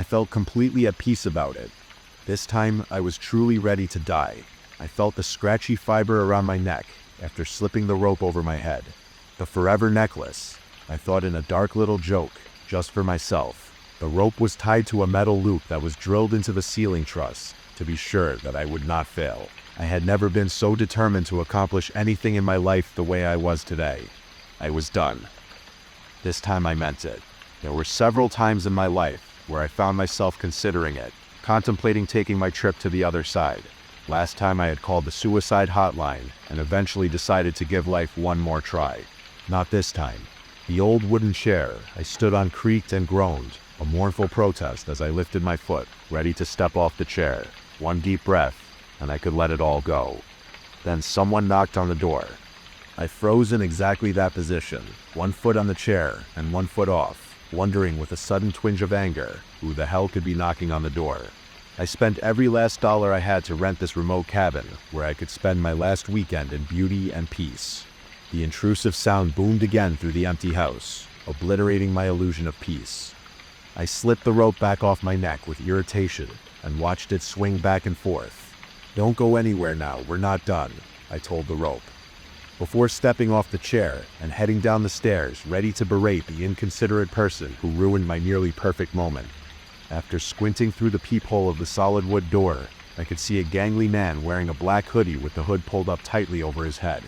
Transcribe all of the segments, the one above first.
felt completely at peace about it. This time, I was truly ready to die. I felt the scratchy fiber around my neck after slipping the rope over my head. The forever necklace, I thought in a dark little joke, just for myself. The rope was tied to a metal loop that was drilled into the ceiling truss to be sure that I would not fail. I had never been so determined to accomplish anything in my life the way I was today. I was done. This time I meant it. There were several times in my life where I found myself considering it, contemplating taking my trip to the other side. Last time I had called the suicide hotline and eventually decided to give life one more try. Not this time. The old wooden chair I stood on creaked and groaned, a mournful protest as I lifted my foot, ready to step off the chair. One deep breath, and I could let it all go. Then someone knocked on the door. I froze in exactly that position, one foot on the chair and one foot off, wondering with a sudden twinge of anger who the hell could be knocking on the door. I spent every last dollar I had to rent this remote cabin where I could spend my last weekend in beauty and peace. The intrusive sound boomed again through the empty house, obliterating my illusion of peace. I slipped the rope back off my neck with irritation and watched it swing back and forth. "Don't go anywhere now, we're not done," I told the rope, before stepping off the chair and heading down the stairs, ready to berate the inconsiderate person who ruined my nearly perfect moment. After squinting through the peephole of the solid wood door, I could see a gangly man wearing a black hoodie with the hood pulled up tightly over his head.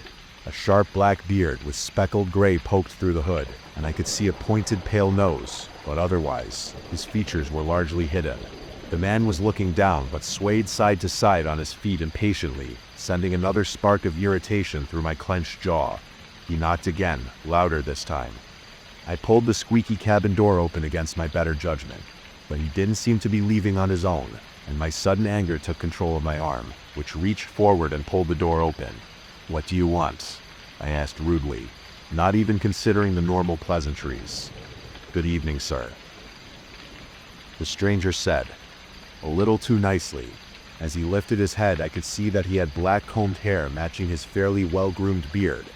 A sharp black beard with speckled gray poked through the hood, and I could see a pointed pale nose, but otherwise, his features were largely hidden. The man was looking down but swayed side to side on his feet impatiently, sending another spark of irritation through my clenched jaw. He knocked again, louder this time. I pulled the squeaky cabin door open against my better judgment, but he didn't seem to be leaving on his own, and my sudden anger took control of my arm, which reached forward and pulled the door open. "What do you want?" I asked rudely, not even considering the normal pleasantries. "Good evening, sir," the stranger said, a little too nicely. As he lifted his head, I could see that he had black combed hair matching his fairly well-groomed beard,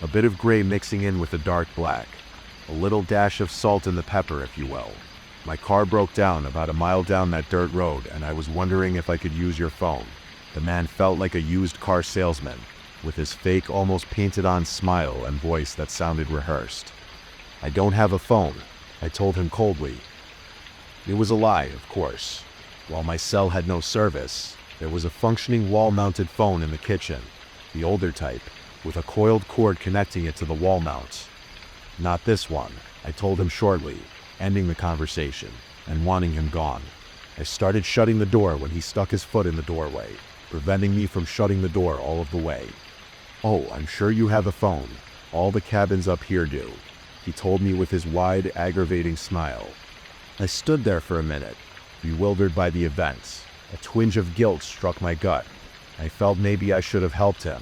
a bit of gray mixing in with the dark black, a little dash of salt in the pepper, if you will. "My car broke down about a mile down that dirt road, and I was wondering if I could use your phone." The man felt like a used car salesman, with his fake, almost painted-on smile and voice that sounded rehearsed. "I don't have a phone," I told him coldly. It was a lie, of course. While my cell had no service, there was a functioning wall-mounted phone in the kitchen, the older type, with a coiled cord connecting it to the wall mount. "Not this one," I told him shortly, ending the conversation and wanting him gone. I started shutting the door when he stuck his foot in the doorway, preventing me from shutting the door all of the way. "Oh, I'm sure you have a phone. All the cabins up here do," he told me with his wide, aggravating smile. I stood there for a minute, bewildered by the events. A twinge of guilt struck my gut. I felt maybe I should have helped him.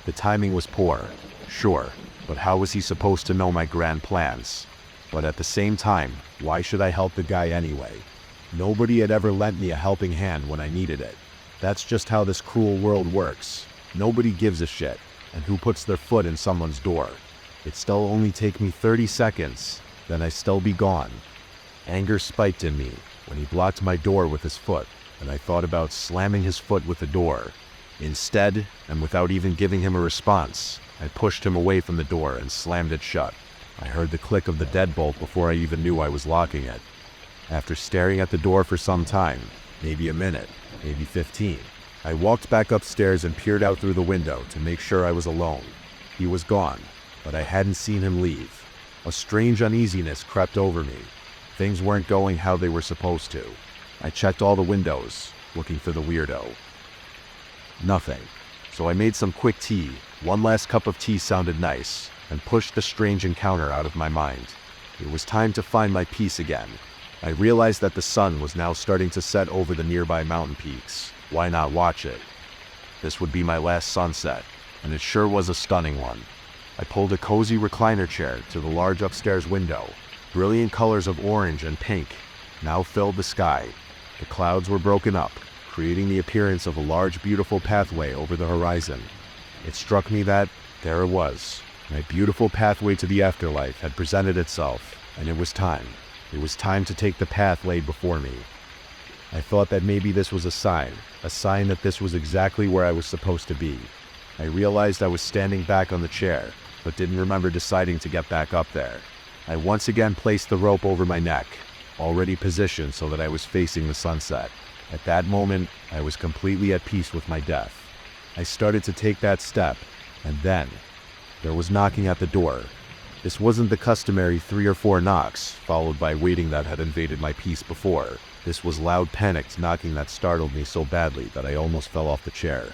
The timing was poor, sure, but how was he supposed to know my grand plans? But at the same time, why should I help the guy anyway? Nobody had ever lent me a helping hand when I needed it. That's just how this cruel world works. Nobody gives a shit, and who puts their foot in someone's door? It'd still only take me 30 seconds, then I'd still be gone. Anger spiked in me when he blocked my door with his foot, and I thought about slamming his foot with the door. Instead, and without even giving him a response, I pushed him away from the door and slammed it shut. I heard the click of the deadbolt before I even knew I was locking it. After staring at the door for some time, maybe a minute, maybe 15, I walked back upstairs and peered out through the window to make sure I was alone. He was gone, but I hadn't seen him leave. A strange uneasiness crept over me. Things weren't going how they were supposed to. I checked all the windows, looking for the weirdo. Nothing. So I made some quick tea. One last cup of tea sounded nice, and pushed the strange encounter out of my mind. It was time to find my peace again. I realized that the sun was now starting to set over the nearby mountain peaks. Why not watch it? This would be my last sunset, and it sure was a stunning one. I pulled a cozy recliner chair to the large upstairs window. Brilliant colors of orange and pink now filled the sky. The clouds were broken up, creating the appearance of a large, beautiful pathway over the horizon. It struck me that, there it was, my beautiful pathway to the afterlife had presented itself, and it was time. It was time to take the path laid before me. I thought that maybe this was a sign that this was exactly where I was supposed to be. I realized I was standing back on the chair, but didn't remember deciding to get back up there. I once again placed the rope over my neck, already positioned so that I was facing the sunset. At that moment, I was completely at peace with my death. I started to take that step, and then there was knocking at the door. This wasn't the customary 3 or 4 knocks, followed by waiting that had invaded my peace before. This was loud, panicked knocking that startled me so badly that I almost fell off the chair.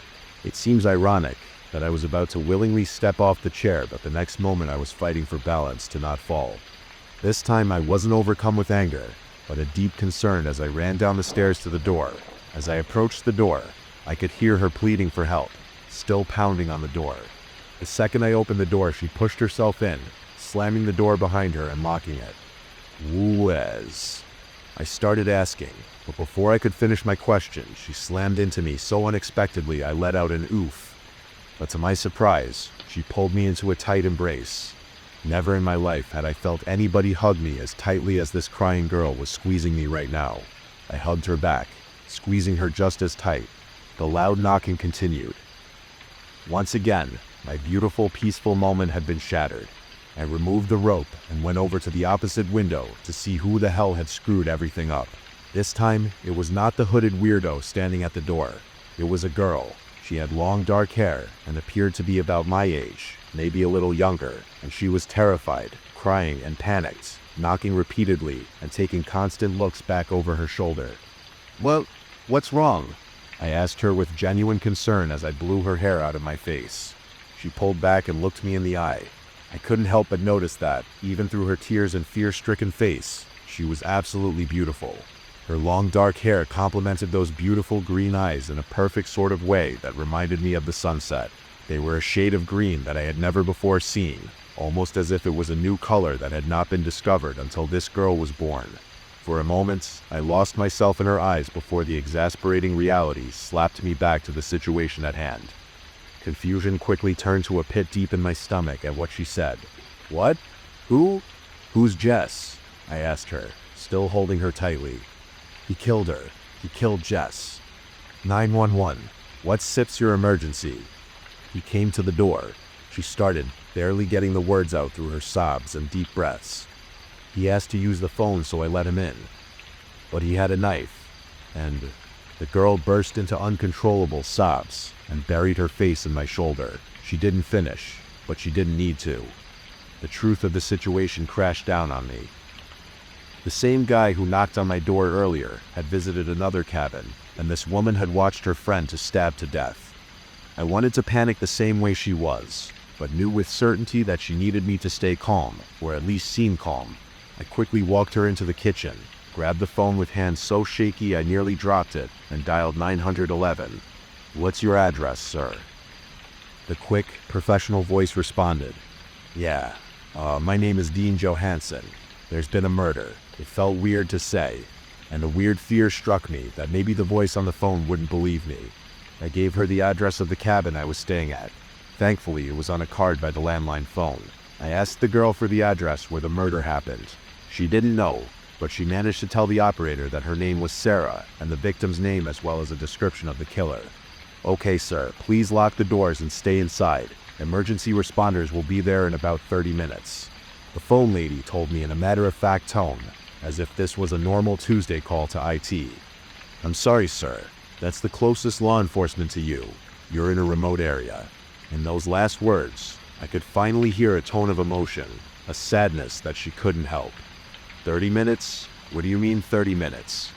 It seems ironic that I was about to willingly step off the chair, but the next moment I was fighting for balance to not fall. This time I wasn't overcome with anger, but a deep concern as I ran down the stairs to the door. As I approached the door, I could hear her pleading for help, still pounding on the door. The second I opened the door, she pushed herself in, slamming the door behind her and locking it. "Who-es?" I started asking, but before I could finish my question, she slammed into me so unexpectedly I let out an oof. But to my surprise, she pulled me into a tight embrace. Never in my life had I felt anybody hug me as tightly as this crying girl was squeezing me right now. I hugged her back, squeezing her just as tight. The loud knocking continued. Once again, my beautiful, peaceful moment had been shattered. I removed the rope and went over to the opposite window to see who the hell had screwed everything up. This time, it was not the hooded weirdo standing at the door. It was a girl. She had long dark hair and appeared to be about my age, maybe a little younger, and she was terrified, crying and panicked, knocking repeatedly and taking constant looks back over her shoulder. "Well, what's wrong?" I asked her with genuine concern as I blew her hair out of my face. She pulled back and looked me in the eye. I couldn't help but notice that, even through her tears and fear-stricken face, she was absolutely beautiful. Her long dark hair complemented those beautiful green eyes in a perfect sort of way that reminded me of the sunset. They were a shade of green that I had never before seen, almost as if it was a new color that had not been discovered until this girl was born. For a moment, I lost myself in her eyes before the exasperating reality slapped me back to the situation at hand. Confusion quickly turned to a pit deep in my stomach at what she said. "What? Who? Who's Jess?" I asked her, still holding her tightly. "He killed her. He killed Jess." 911. What sips your emergency? He came to the door. She started, barely getting the words out through her sobs and deep breaths. He asked to use the phone, so I let him in. But he had a knife, and the girl burst into uncontrollable sobs and buried her face in my shoulder. She didn't finish, but she didn't need to. The truth of the situation crashed down on me. The same guy who knocked on my door earlier had visited another cabin, and this woman had watched her friend to stab to death. I wanted to panic the same way she was, but knew with certainty that she needed me to stay calm, or at least seem calm. I quickly walked her into the kitchen, grabbed the phone with hands so shaky I nearly dropped it, and dialed 911. "What's your address, sir?" The quick, professional voice responded. "Yeah, my name is Dean Johansson. There's been a murder." It felt weird to say, and a weird fear struck me that maybe the voice on the phone wouldn't believe me. I gave her the address of the cabin I was staying at. Thankfully, it was on a card by the landline phone. I asked the girl for the address where the murder happened. She didn't know, but she managed to tell the operator that her name was Sarah and the victim's name as well as a description of the killer. "Okay, sir, please lock the doors and stay inside. Emergency responders will be there in about 30 minutes. The phone lady told me in a matter-of-fact tone, as if this was a normal Tuesday call to IT. "I'm sorry, sir. That's the closest law enforcement to you. You're in a remote area." In those last words, I could finally hear a tone of emotion, a sadness that she couldn't help. 30 minutes? What do you mean 30 minutes?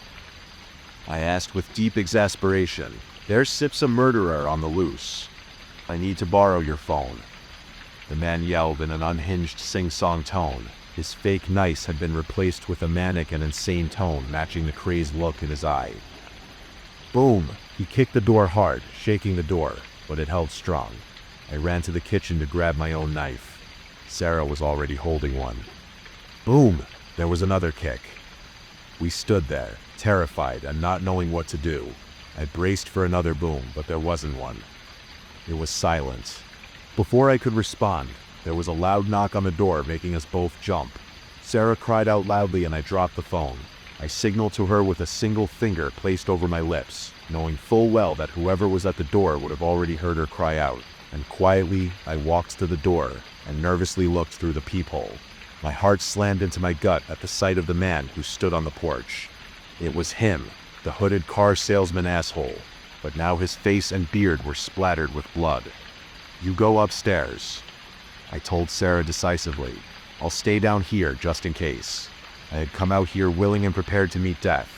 I asked with deep exasperation. "There sips a murderer on the loose. I need to borrow your phone." The man yelled in an unhinged sing-song tone. His fake nice had been replaced with a manic and insane tone matching the crazed look in his eye. Boom! He kicked the door hard, shaking the door, but it held strong. I ran to the kitchen to grab my own knife. Sarah was already holding one. Boom! There was another kick. We stood there, terrified and not knowing what to do. I braced for another boom, but there wasn't one. It was silent. Before I could respond, there was a loud knock on the door, making us both jump. Sarah cried out loudly and I dropped the phone. I signaled to her with a single finger placed over my lips, knowing full well that whoever was at the door would have already heard her cry out. And quietly, I walked to the door and nervously looked through the peephole. My heart slammed into my gut at the sight of the man who stood on the porch. It was him, the hooded car salesman asshole, but now his face and beard were splattered with blood. "You go upstairs," I told Sarah decisively. "I'll stay down here just in case." I had come out here willing and prepared to meet death.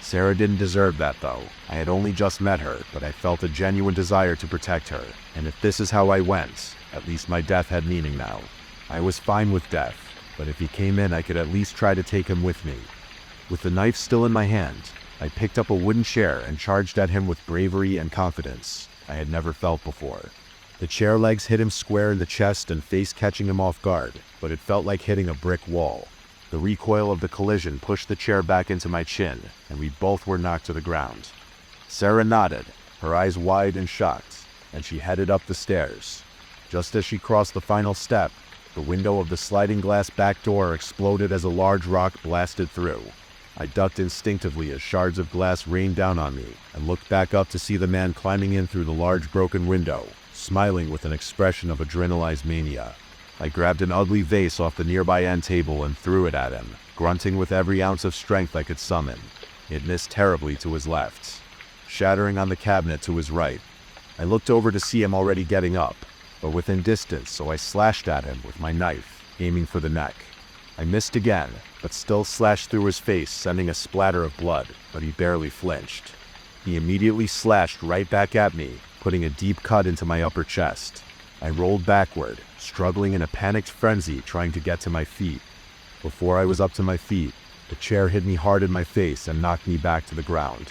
Sarah didn't deserve that though. I had only just met her, but I felt a genuine desire to protect her. And if this is how I went, at least my death had meaning now. I was fine with death, but if he came in I could at least try to take him with me. With the knife still in my hand, I picked up a wooden chair and charged at him with bravery and confidence I had never felt before. The chair legs hit him square in the chest and face, catching him off guard, but it felt like hitting a brick wall. The recoil of the collision pushed the chair back into my chin, and we both were knocked to the ground. Sarah nodded, her eyes wide and shocked, and she headed up the stairs. Just as she crossed the final step, the window of the sliding glass back door exploded as a large rock blasted through. I ducked instinctively as shards of glass rained down on me, and looked back up to see the man climbing in through the large broken window, smiling with an expression of adrenalized mania. I grabbed an ugly vase off the nearby end table and threw it at him, grunting with every ounce of strength I could summon. It missed terribly to his left, shattering on the cabinet to his right. I looked over to see him already getting up, but within distance, so I slashed at him with my knife, aiming for the neck. I missed again, but still slashed through his face, sending a splatter of blood, but he barely flinched. He immediately slashed right back at me, putting a deep cut into my upper chest. I rolled backward, struggling in a panicked frenzy trying to get to my feet. Before I was up to my feet, the chair hit me hard in my face and knocked me back to the ground.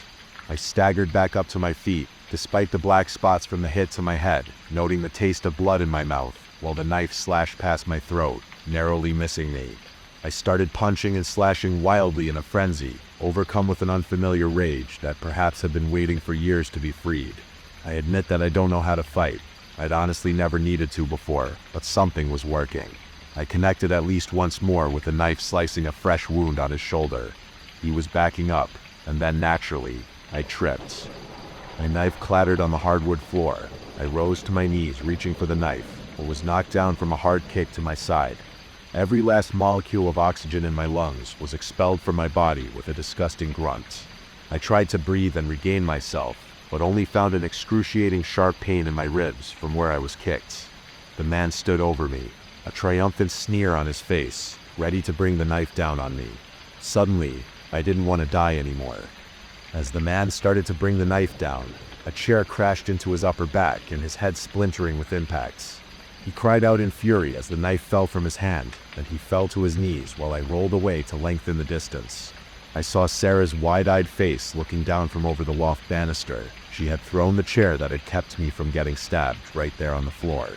I staggered back up to my feet, despite the black spots from the hit to my head, noting the taste of blood in my mouth, while the knife slashed past my throat, narrowly missing me. I started punching and slashing wildly in a frenzy, overcome with an unfamiliar rage that perhaps had been waiting for years to be freed. I admit that I don't know how to fight. I'd honestly never needed to before, but something was working. I connected at least once more with the knife slicing a fresh wound on his shoulder. He was backing up, and then naturally, I tripped. My knife clattered on the hardwood floor. I rose to my knees, reaching for the knife, but was knocked down from a hard kick to my side. Every last molecule of oxygen in my lungs was expelled from my body with a disgusting grunt. I tried to breathe and regain myself, but only found an excruciating sharp pain in my ribs from where I was kicked. The man stood over me, a triumphant sneer on his face, ready to bring the knife down on me. Suddenly, I didn't want to die anymore. As the man started to bring the knife down, a chair crashed into his upper back and his head splintering with impacts. He cried out in fury as the knife fell from his hand, and he fell to his knees while I rolled away to lengthen the distance. I saw Sarah's wide-eyed face looking down from over the loft banister. She had thrown the chair that had kept me from getting stabbed right there on the floor.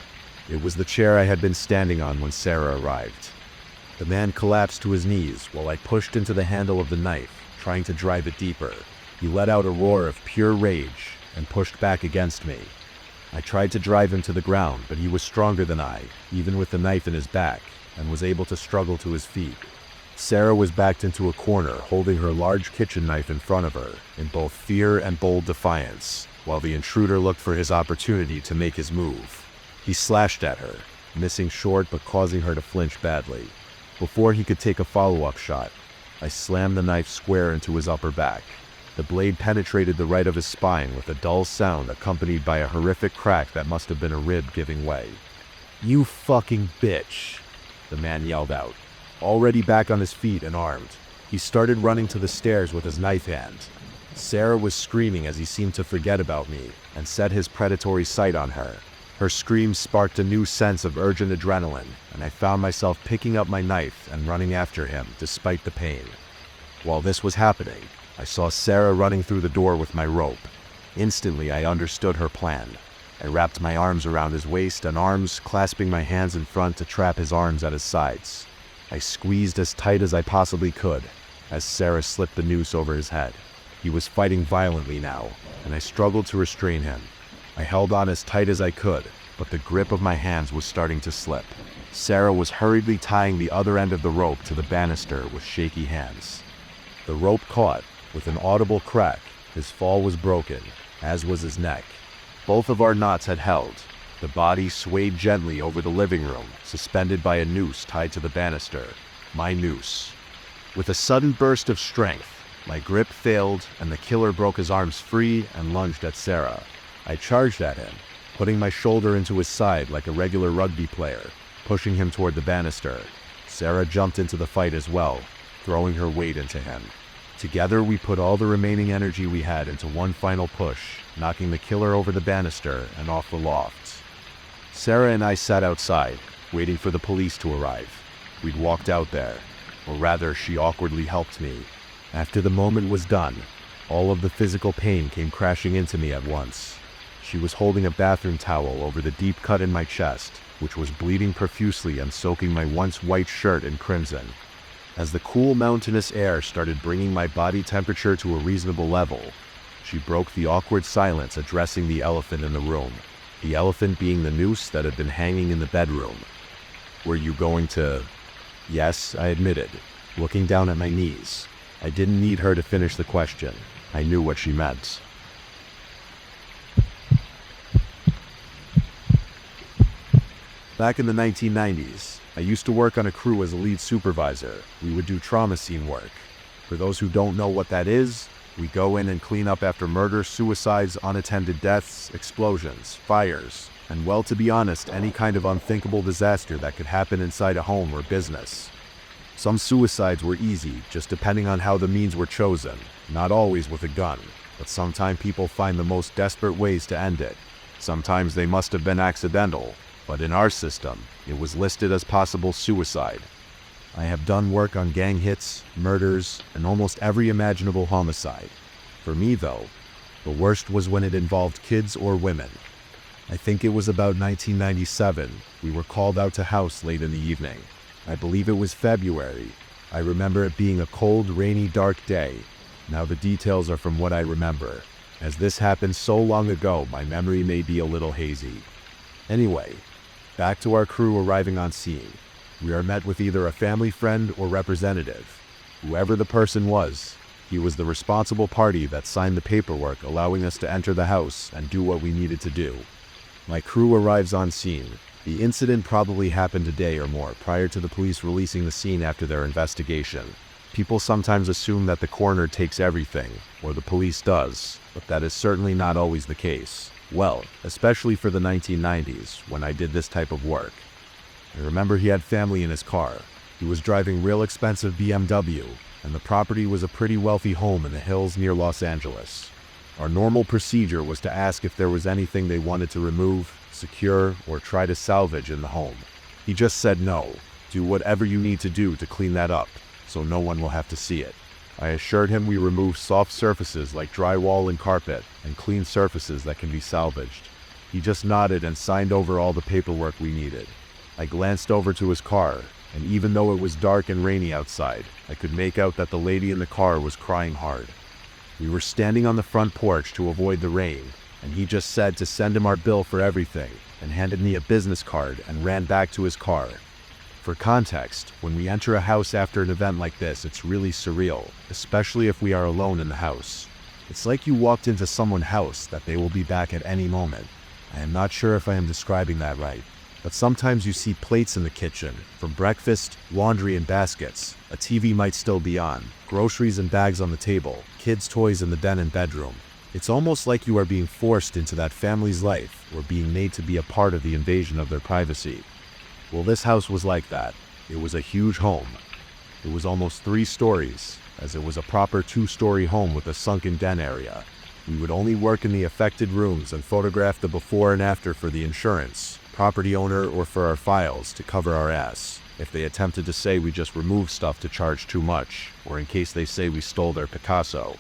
It was the chair I had been standing on when Sarah arrived. The man collapsed to his knees while I pushed into the handle of the knife, trying to drive it deeper. He let out a roar of pure rage and pushed back against me. I tried to drive him to the ground, but he was stronger than I, even with the knife in his back, and was able to struggle to his feet. Sarah was backed into a corner, holding her large kitchen knife in front of her, in both fear and bold defiance, while the intruder looked for his opportunity to make his move. He slashed at her, missing short but causing her to flinch badly. Before he could take a follow-up shot, I slammed the knife square into his upper back. The blade penetrated the right of his spine with a dull sound accompanied by a horrific crack that must have been a rib giving way. "You fucking bitch," the man yelled out. Already back on his feet and armed, he started running to the stairs with his knife hand. Sarah was screaming as he seemed to forget about me and set his predatory sight on her. Her screams sparked a new sense of urgent adrenaline, and I found myself picking up my knife and running after him despite the pain. While this was happening, I saw Sarah running through the door with my rope. Instantly, I understood her plan. I wrapped my arms around his waist and arms, clasping my hands in front to trap his arms at his sides. I squeezed as tight as I possibly could, as Sarah slipped the noose over his head. He was fighting violently now, and I struggled to restrain him. I held on as tight as I could, but the grip of my hands was starting to slip. Sarah was hurriedly tying the other end of the rope to the banister with shaky hands. The rope caught. With an audible crack, his fall was broken, as was his neck. Both of our knots had held. The body swayed gently over the living room, suspended by a noose tied to the banister. My noose. With a sudden burst of strength, my grip failed and the killer broke his arms free and lunged at Sarah. I charged at him, putting my shoulder into his side like a regular rugby player, pushing him toward the banister. Sarah jumped into the fight as well, throwing her weight into him. Together we put all the remaining energy we had into one final push, knocking the killer over the banister and off the loft. Sarah and I sat outside, waiting for the police to arrive. We'd walked out there, or rather she awkwardly helped me. After the moment was done, all of the physical pain came crashing into me at once. She was holding a bathroom towel over the deep cut in my chest, which was bleeding profusely and soaking my once white shirt in crimson. As the cool mountainous air started bringing my body temperature to a reasonable level, she broke the awkward silence, addressing the elephant in the room. The elephant being the noose that had been hanging in the bedroom. "Were you going to—" "Yes," I admitted, looking down at my knees. I didn't need her to finish the question. I knew what she meant. Back in the 1990s, I used to work on a crew as a lead supervisor. We would do trauma scene work. For those who don't know what that is, we go in and clean up after murder, suicides, unattended deaths, explosions, fires, and well, to be honest, any kind of unthinkable disaster that could happen inside a home or business. Some suicides were easy, just depending on how the means were chosen, not always with a gun, but sometimes people find the most desperate ways to end it. Sometimes they must have been accidental, but in our system, it was listed as possible suicide. I have done work on gang hits, murders, and almost every imaginable homicide. For me, though, the worst was when it involved kids or women. I think it was about 1997. We were called out to house late in the evening. I believe it was February. I remember it being a cold, rainy, dark day. Now the details are from what I remember. As this happened so long ago, my memory may be a little hazy. Anyway, back to our crew arriving on scene. We are met with either a family friend or representative. Whoever the person was, he was the responsible party that signed the paperwork allowing us to enter the house and do what we needed to do. My crew arrives on scene. The incident probably happened a day or more prior to the police releasing the scene after their investigation. People sometimes assume that the coroner takes everything, or the police does, but that is certainly not always the case. Well, especially for the 1990s, when I did this type of work. I remember he had family in his car. He was driving real expensive BMW, and the property was a pretty wealthy home in the hills near Los Angeles. Our normal procedure was to ask if there was anything they wanted to remove, secure, or try to salvage in the home. He just said no. Do whatever you need to do to clean that up, so no one will have to see it. I assured him we removed soft surfaces like drywall and carpet, and clean surfaces that can be salvaged. He just nodded and signed over all the paperwork we needed. I glanced over to his car, and even though it was dark and rainy outside, I could make out that the lady in the car was crying hard. We were standing on the front porch to avoid the rain, and he just said to send him our bill for everything, and handed me a business card and ran back to his car. For context, when we enter a house after an event like this, it's really surreal, especially if we are alone in the house. It's like you walked into someone's house that they will be back at any moment. I am not sure if I am describing that right, but sometimes you see plates in the kitchen, from breakfast, laundry and baskets. A TV might still be on, groceries and bags on the table, kids' toys in the den and bedroom. It's almost like you are being forced into that family's life or being made to be a part of the invasion of their privacy. Well, this house was like that. It was a huge home. It was almost 3 stories, as it was a proper 2-story home with a sunken den area. We would only work in the affected rooms and photograph the before and after for the insurance, property owner, or for our files to cover our ass, if they attempted to say we just removed stuff to charge too much, or in case they say we stole their Picasso.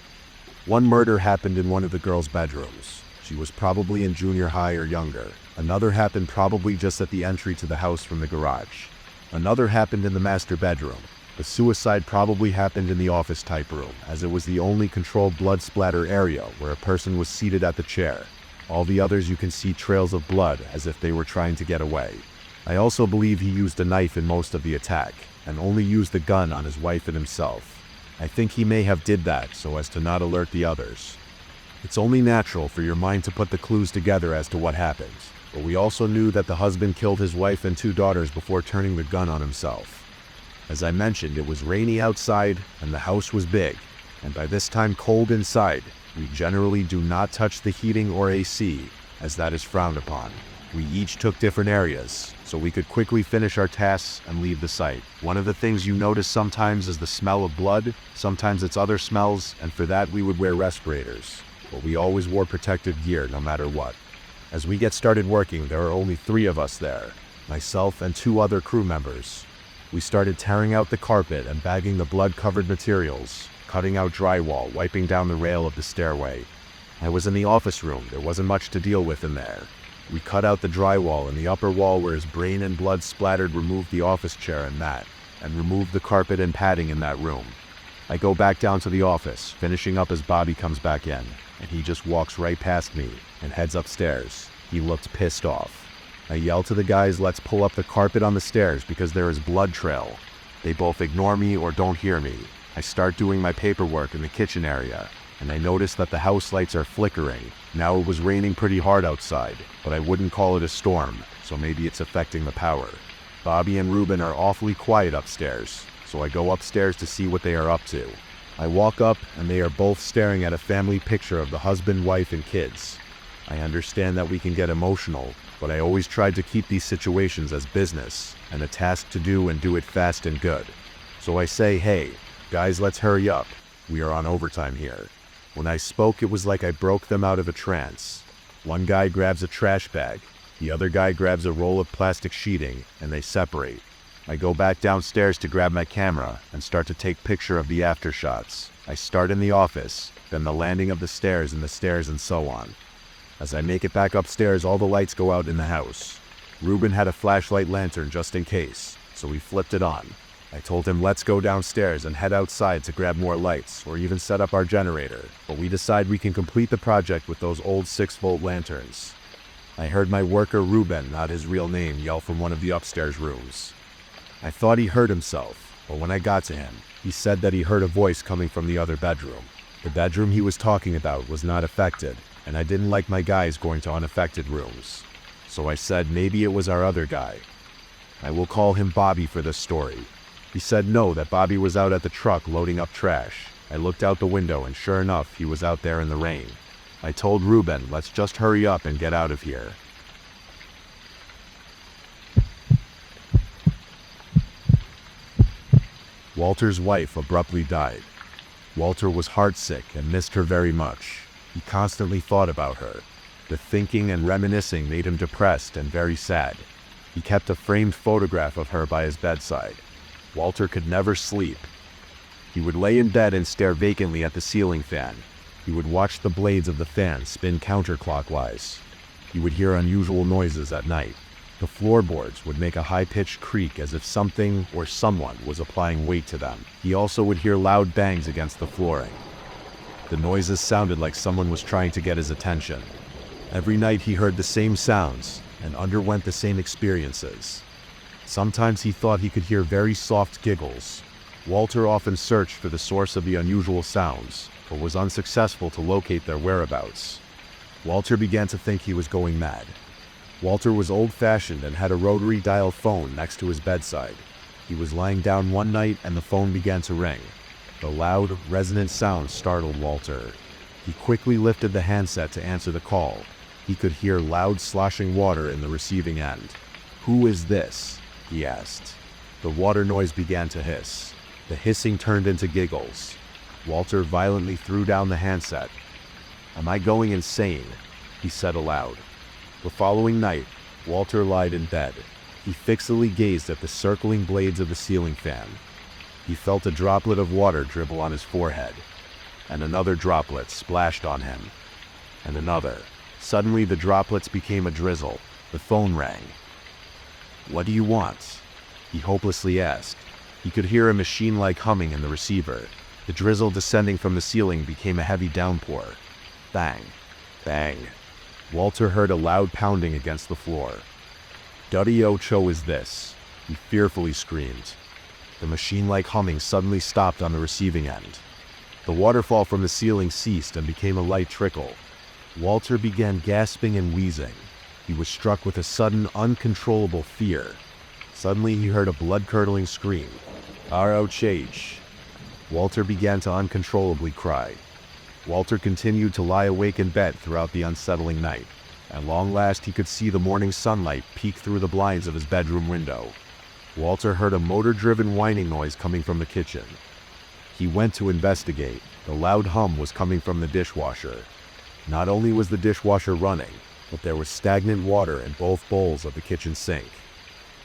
One murder happened in one of the girls' bedrooms. She was probably in junior high or younger. Another happened probably just at the entry to the house from the garage. Another happened in the master bedroom. The suicide probably happened in the office-type room, as it was the only controlled blood splatter area where a person was seated at the chair. All the others you can see trails of blood as if they were trying to get away. I also believe he used a knife in most of the attack, and only used the gun on his wife and himself. I think he may have did that so as to not alert the others. It's only natural for your mind to put the clues together as to what happened, but we also knew that the husband killed his wife and 2 daughters before turning the gun on himself. As I mentioned, it was rainy outside and the house was big, and by this time cold inside. We generally do not touch the heating or AC, as that is frowned upon. We each took different areas, so we could quickly finish our tasks and leave the site. One of the things you notice sometimes is the smell of blood, sometimes it's other smells, and for that we would wear respirators. But we always wore protective gear no matter what. As we get started working, there are only 3 of us there, myself and 2 other crew members. We started tearing out the carpet and bagging the blood-covered materials, cutting out drywall, wiping down the rail of the stairway. I was in the office room, there wasn't much to deal with in there. We cut out the drywall and the upper wall where his brain and blood splattered, removed the office chair and mat, and removed the carpet and padding in that room. I go back down to the office, finishing up as Bobby comes back in, and he just walks right past me and heads upstairs. He looked pissed off. I yell to the guys, let's pull up the carpet on the stairs because there is blood trail. They both ignore me or don't hear me. I start doing my paperwork in the kitchen area, and I notice that the house lights are flickering. Now it was raining pretty hard outside, but I wouldn't call it a storm, so maybe it's affecting the power. Bobby and Ruben are awfully quiet upstairs, so I go upstairs to see what they are up to. I walk up, and they are both staring at a family picture of the husband, wife, and kids. I understand that we can get emotional, but I always tried to keep these situations as business, and a task to do and do it fast and good. So I say, hey, guys, let's hurry up. We are on overtime here. When I spoke, it was like I broke them out of a trance. One guy grabs a trash bag, the other guy grabs a roll of plastic sheeting, and they separate. I go back downstairs to grab my camera and start to take picture of the aftershots. I start in the office, then the landing of the stairs and so on. As I make it back upstairs, all the lights go out in the house. Ruben had a flashlight lantern just in case, so we flipped it on. I told him let's go downstairs and head outside to grab more lights or even set up our generator, but we decide we can complete the project with those old 6-volt lanterns. I heard my worker Ruben, not his real name, yell from one of the upstairs rooms. I thought he hurt himself, but when I got to him, he said that he heard a voice coming from the other bedroom. The bedroom he was talking about was not affected, and I didn't like my guys going to unaffected rooms. So I said maybe it was our other guy. I will call him Bobby for this story. He said no, that Bobby was out at the truck loading up trash. I looked out the window and sure enough, he was out there in the rain. I told Ruben, let's just hurry up and get out of here. Walter's wife abruptly died. Walter was heartsick and missed her very much. He constantly thought about her. The thinking and reminiscing made him depressed and very sad. He kept a framed photograph of her by his bedside. Walter could never sleep. He would lay in bed and stare vacantly at the ceiling fan. He would watch the blades of the fan spin counterclockwise. He would hear unusual noises at night. The floorboards would make a high-pitched creak as if something or someone was applying weight to them. He also would hear loud bangs against the flooring. The noises sounded like someone was trying to get his attention. Every night he heard the same sounds and underwent the same experiences. Sometimes he thought he could hear very soft giggles. Walter often searched for the source of the unusual sounds, but was unsuccessful to locate their whereabouts. Walter began to think he was going mad. Walter was old-fashioned and had a rotary dial phone next to his bedside. He was lying down one night and the phone began to ring. The loud, resonant sound startled Walter. He quickly lifted the handset to answer the call. He could hear loud sloshing water in the receiving end. "Who is this?" he asked. The water noise began to hiss. The hissing turned into giggles. Walter violently threw down the handset. "Am I going insane?" he said aloud. The following night, Walter lied in bed. He fixedly gazed at the circling blades of the ceiling fan. He felt a droplet of water dribble on his forehead, and another droplet splashed on him, and another. Suddenly the droplets became a drizzle. The phone rang. "What do you want?" he hopelessly asked. He could hear a machine-like humming in the receiver. The drizzle descending from the ceiling became a heavy downpour. Bang, bang. Walter heard a loud pounding against the floor. Duddy Ocho is this, he fearfully screamed. The machine-like humming suddenly stopped on the receiving end. The waterfall from the ceiling ceased and became a light trickle. Walter began gasping and wheezing. He was struck with a sudden, uncontrollable fear. Suddenly he heard a blood-curdling scream. "R.O.H.H." Walter began to uncontrollably cry. Walter continued to lie awake in bed throughout the unsettling night. At long last he could see the morning sunlight peek through the blinds of his bedroom window. Walter heard a motor-driven whining noise coming from the kitchen. He went to investigate. The loud hum was coming from the dishwasher. Not only was the dishwasher running, but there was stagnant water in both bowls of the kitchen sink.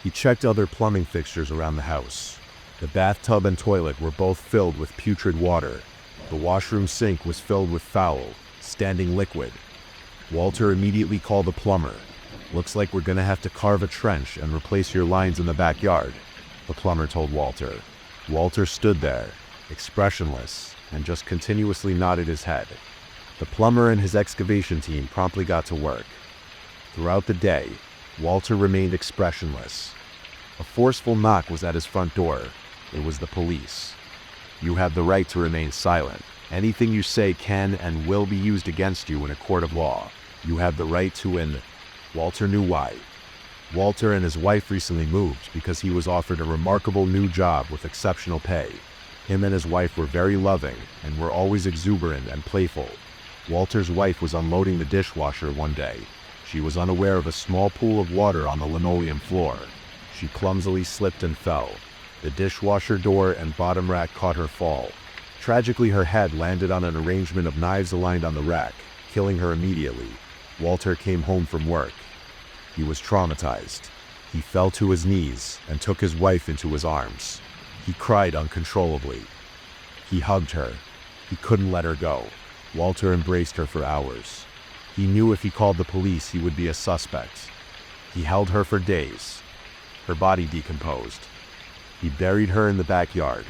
He checked other plumbing fixtures around the house. The bathtub and toilet were both filled with putrid water. The washroom sink was filled with foul, standing liquid. Walter immediately called the plumber. "Looks like we're gonna have to carve a trench and replace your lines in the backyard," the plumber told Walter. Walter stood there, expressionless, and just continuously nodded his head. The plumber and his excavation team promptly got to work. Throughout the day, Walter remained expressionless. A forceful knock was at his front door. It was the police. "You have the right to remain silent. Anything you say can and will be used against you in a court of law. You have the right to Walter knew why. Walter and his wife recently moved because he was offered a remarkable new job with exceptional pay. Him and his wife were very loving and were always exuberant and playful. Walter's wife was unloading the dishwasher one day. She was unaware of a small pool of water on the linoleum floor. She clumsily slipped and fell. The dishwasher door and bottom rack caught her fall. Tragically, her head landed on an arrangement of knives aligned on the rack, killing her immediately. Walter came home from work. He was traumatized. He fell to his knees and took his wife into his arms. He cried uncontrollably. He hugged her. He couldn't let her go. Walter embraced her for hours. He knew if he called the police, he would be a suspect. He held her for days. Her body decomposed. He buried her in the backyard.